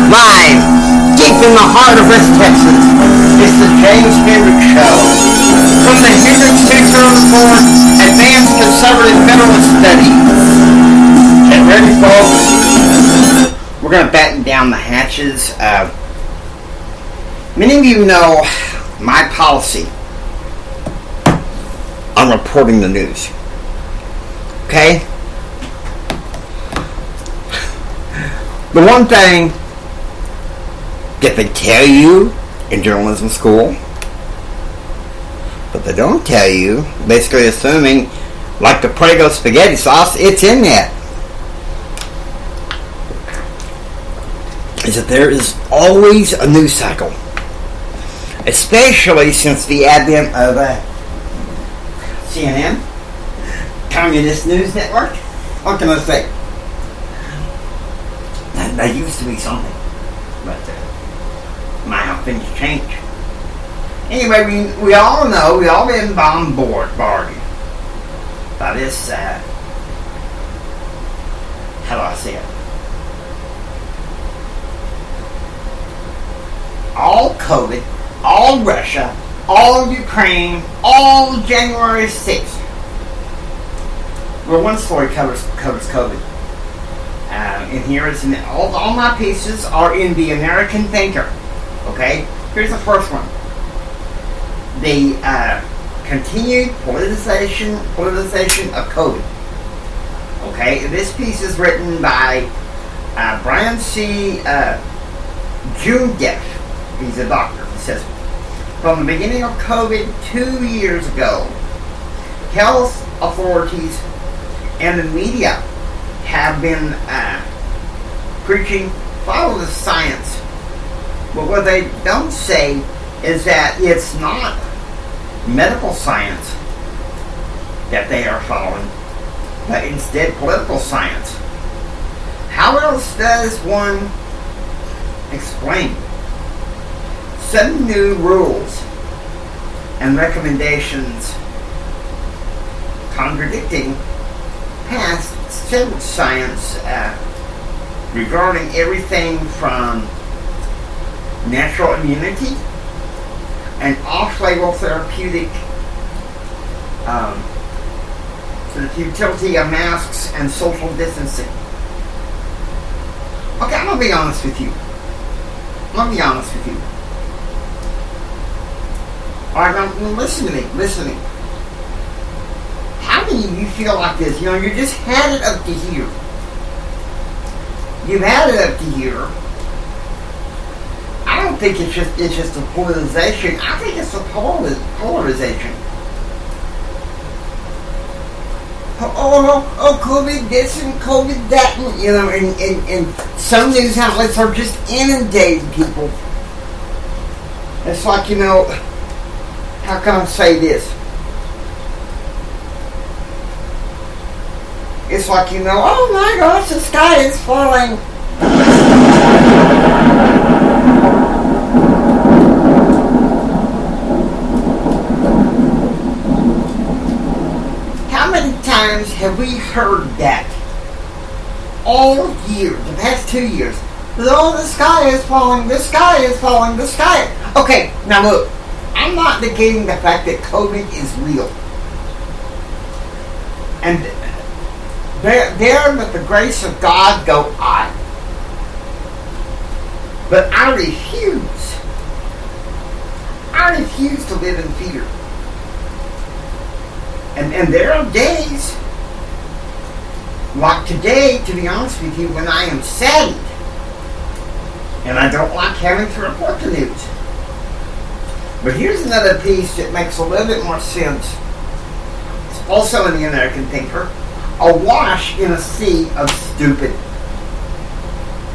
Live, deep in the heart of West Texas, it's the James Hendricks Show. From the Hendricks Center for Advanced Conservative Federalist Studies. Get ready, folks. We're going to batten down the hatches. Many of you know my policy on reporting the news. Okay? The one thing that they tell you in journalism school, but they don't tell you, basically assuming, like the Prego spaghetti sauce, it's in that, is that there is always a news cycle. Especially since the advent of CNN, Communist News Network. What can I say? That used to be something, but now things change. Anyway, we all know, we all been bombarded by this, how do I say it? All COVID, all Russia, all Ukraine, all January 6th. Well, one story covers COVID. And here is all my pieces are in the American Thinker. Okay, here's the first one: the continued politicization of COVID. Okay, this piece is written by Brian C. Jundeff. He's a doctor. He says, from the beginning of COVID 2 years ago, health authorities and the media have been preaching, follow the science. But what they don't say is that it's not medical science that they are following, but instead political science. How else does one explain 7 new rules and recommendations contradicting past science regarding everything from natural immunity and off-label therapeutic to the futility of masks and social distancing? Okay, I'm going to be honest with you. Alright, now listen to me. How many of you feel like this? You know, you just had it up to here. You've had it up to here. I don't think it's just a polarization. I think it's a polarization. Oh, COVID this and COVID that, and, you know, and some news outlets are just inundating people. It's like, you know, how can I say this? It's like, you know, oh my gosh, the sky is falling. How many times have we heard that all year, the past 2 years? Oh, the sky is falling, the sky is falling, the sky. Okay, now look, I'm not negating the fact that COVID is real. And there with the grace of God go I. But I refuse to live in fear. And there are days, like today, to be honest with you, when I am saddened. And I don't like having to report the news. But here's another piece that makes a little bit more sense. It's also in the American Thinker. Awash in a sea of stupid.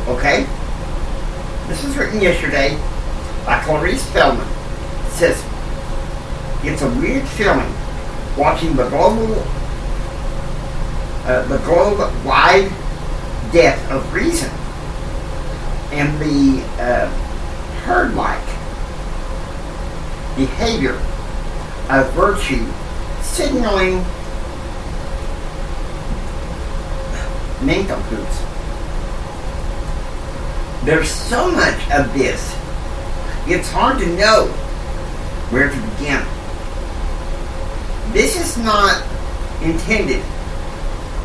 Okay? This was written yesterday by Clarice Feldman. It says, it's a weird feeling watching the globe-wide death of reason and the herd-like behavior of virtue signaling nincompoops. There's so much of this, it's hard to know where to begin. This is not intended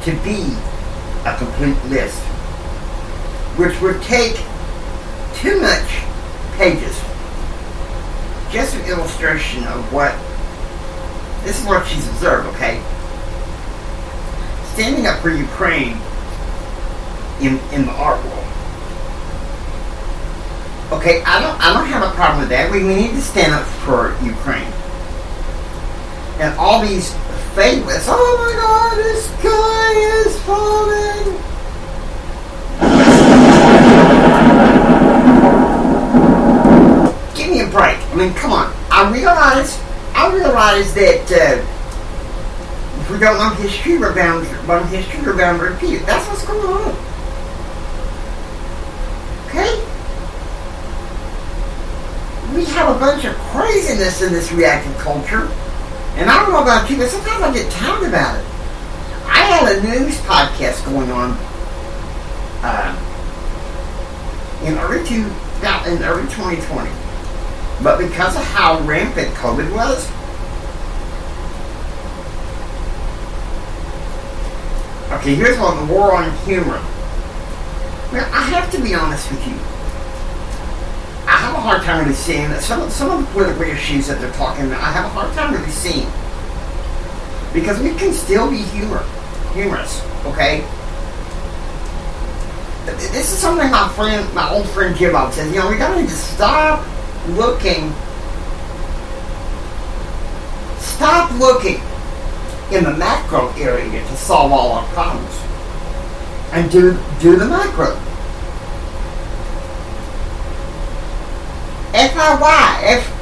to be a complete list, which would take too much pages. Just an illustration of what, this is what she's observed, okay? Standing up for Ukraine in the art world. Okay, I don't have a problem with that. We need to stand up for Ukraine. And all these favorites, oh my God, this guy is falling. Give me a break. I mean, come on. I realize that if we don't know history, we're bound to repeat it. That's what's going on. Okay? We have a bunch of craziness in this reactive culture. And I don't know about you, but sometimes I get tired about it. I had a news podcast going on in early 2020. But because of how rampant COVID was, okay, here's one, the war on humor. Well, I have to be honest with you. I have a hard time really seeing that some of the political issues that they're talking about, I have a hard time really seeing. Because we can still be humorous, okay? This is something my old friend Jim Bob says, we gotta need to stop looking in the macro area to solve all our problems. And do the macro.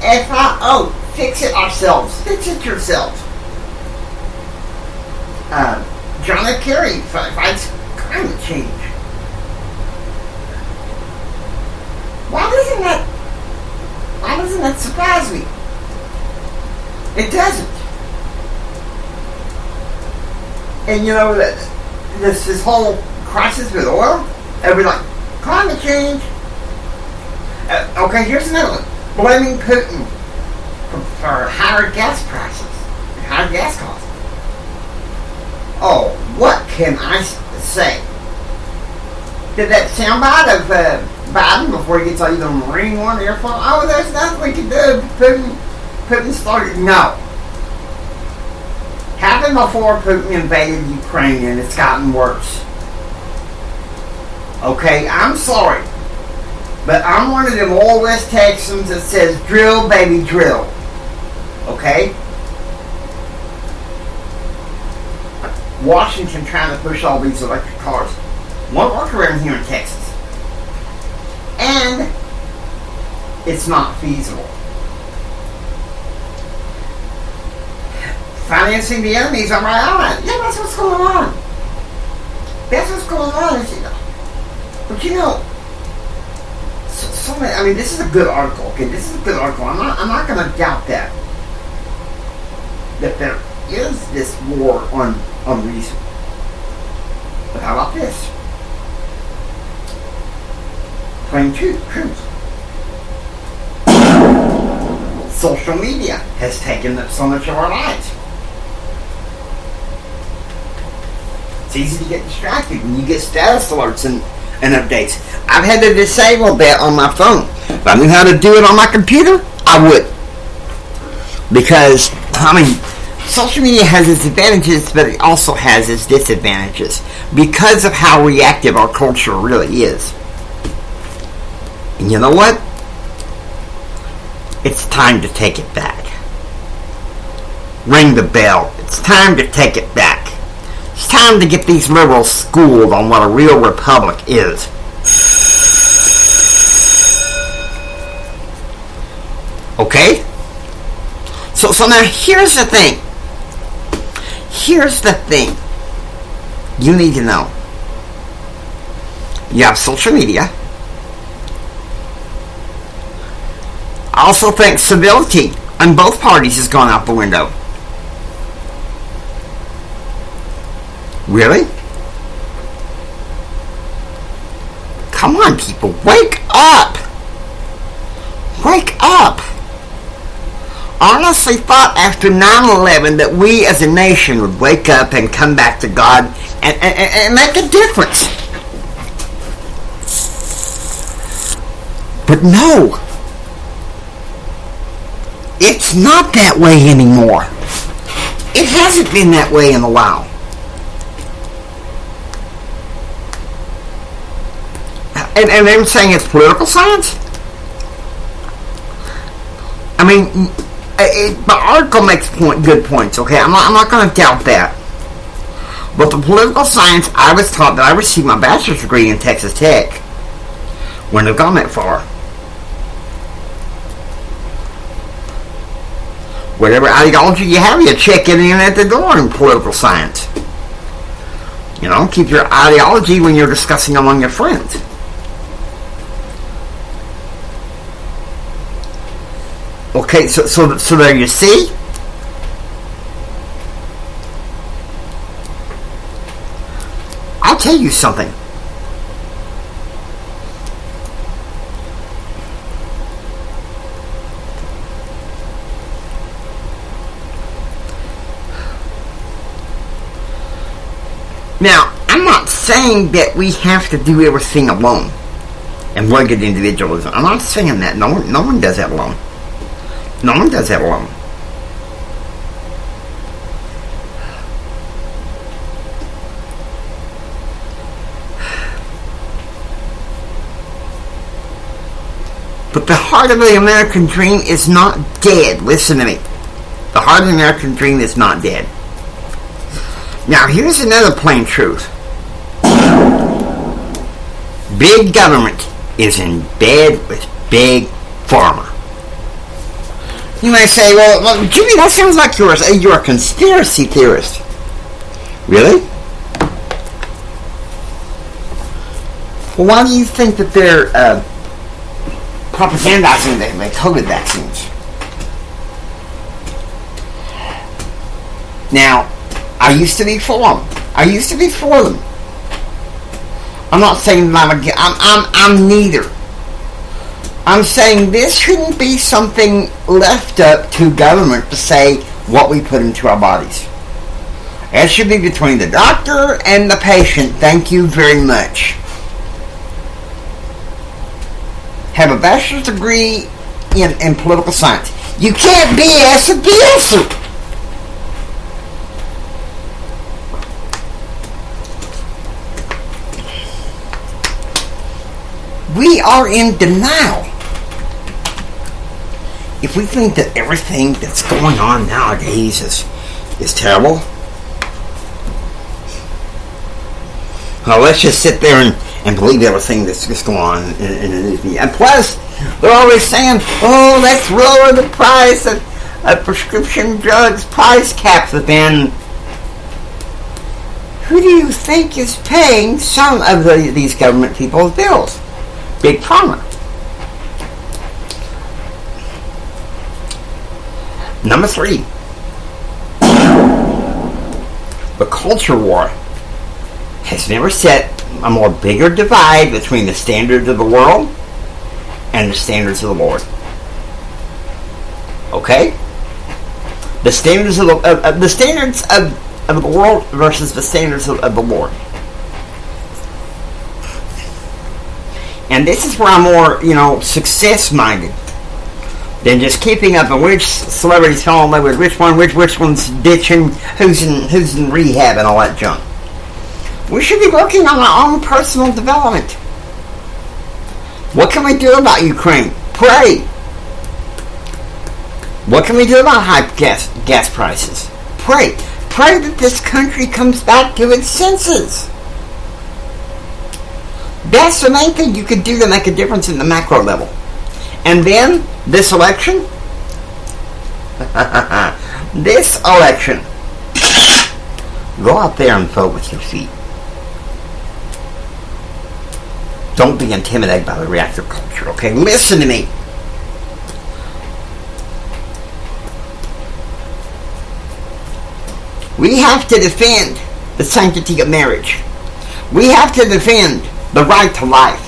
FIO, fix it ourselves. Fix it yourselves. John F. Kerry fights climate change. Why doesn't that surprise me? It doesn't. And this whole crisis with oil, everybody like, climate change. Okay, here's another one. Blaming Putin for higher gas prices, higher gas costs. Oh, what can I say? Did that soundbite of Biden before he gets either Marine One, Air Force? Oh, there's nothing we can do. Putin started. No. Happened before Putin invaded Ukraine, and it's gotten worse. Okay, I'm sorry. But I'm one of them old West Texans that says, drill, baby, drill. Okay? Washington trying to push all these electric cars. Won't work around here in Texas. And it's not feasible. Financing the enemies of our allies. Yeah, that's what's going on. That's what's going on. But this is a good article. Okay, this is a good article. I'm not going to doubt that there is this war on reason. But how about this? Plain truth. Social media has taken up so much of our lives. It's easy to get distracted when you get status alerts and updates. I've had to disable that on my phone. If I knew how to do it on my computer, I would. Because, social media has its advantages, but it also has its disadvantages because of how reactive our culture really is. And you know what? It's time to take it back. Ring the bell. It's time to take it back. It's time to get these liberals schooled on what a real republic is. Okay? So now here's the thing. Here's the thing you need to know. You have social media. I also think civility on both parties has gone out the window. Really? Come on, people, wake up! Wake up! I honestly thought after 9/11 that we as a nation would wake up and come back to God and make a difference. But no, it's not that way anymore. It hasn't been that way in a while. And they're saying it's political science? I mean, the article makes good points, okay? I'm not going to doubt that. But the political science, I was taught that I received my bachelor's degree in Texas Tech. Wouldn't have gone that far. Whatever ideology you have, you check it in at the door in political science. You know, keep your ideology when you're discussing among your friends. Okay, so there you see. I'll tell you something. Now, I'm not saying that we have to do everything alone and rugged individualism. I'm not saying that. No one does that alone. No one does that alone. But the heart of the American dream is not dead. Listen to me. The heart of the American dream is not dead. Now, here's another plain truth. Big government is in bed with big pharma. You might say, well, Jimmy, that sounds like you're a conspiracy theorist. Really? Well, why do you think that they're propagandizing the COVID vaccines? Now, I used to be for them. I'm not saying that I'm neither. I'm saying this shouldn't be something left up to government to say what we put into our bodies. It should be between the doctor and the patient. Thank you very much. Have a bachelor's degree in political science. You can't BS a BSer. We are in denial. If we think that everything that's going on nowadays is terrible, well, let's just sit there and believe everything that's just going on in the news media. And plus, they're always saying, oh, let's lower the price of prescription drugs price caps. But then, who do you think is paying some of these government people's bills? Big Pharma. Number 3. The culture war has never set a more bigger divide between the standards of the world and the standards of the Lord. Okay? The standards of the standards of the world versus the standards of the Lord. And this is where I'm more, success-minded than just keeping up on which celebrities fall in love with which one, which one's ditching, who's in rehab and all that junk. We should be working on our own personal development. What can we do about Ukraine? Pray. What can we do about high gas prices? Pray. Pray that this country comes back to its senses. That's the main thing you could do to make a difference in the macro level. And then, this election, go out there and vote with your feet. Don't be intimidated by the reactive culture, okay? Listen to me. We have to defend the sanctity of marriage. We have to defend the right to life.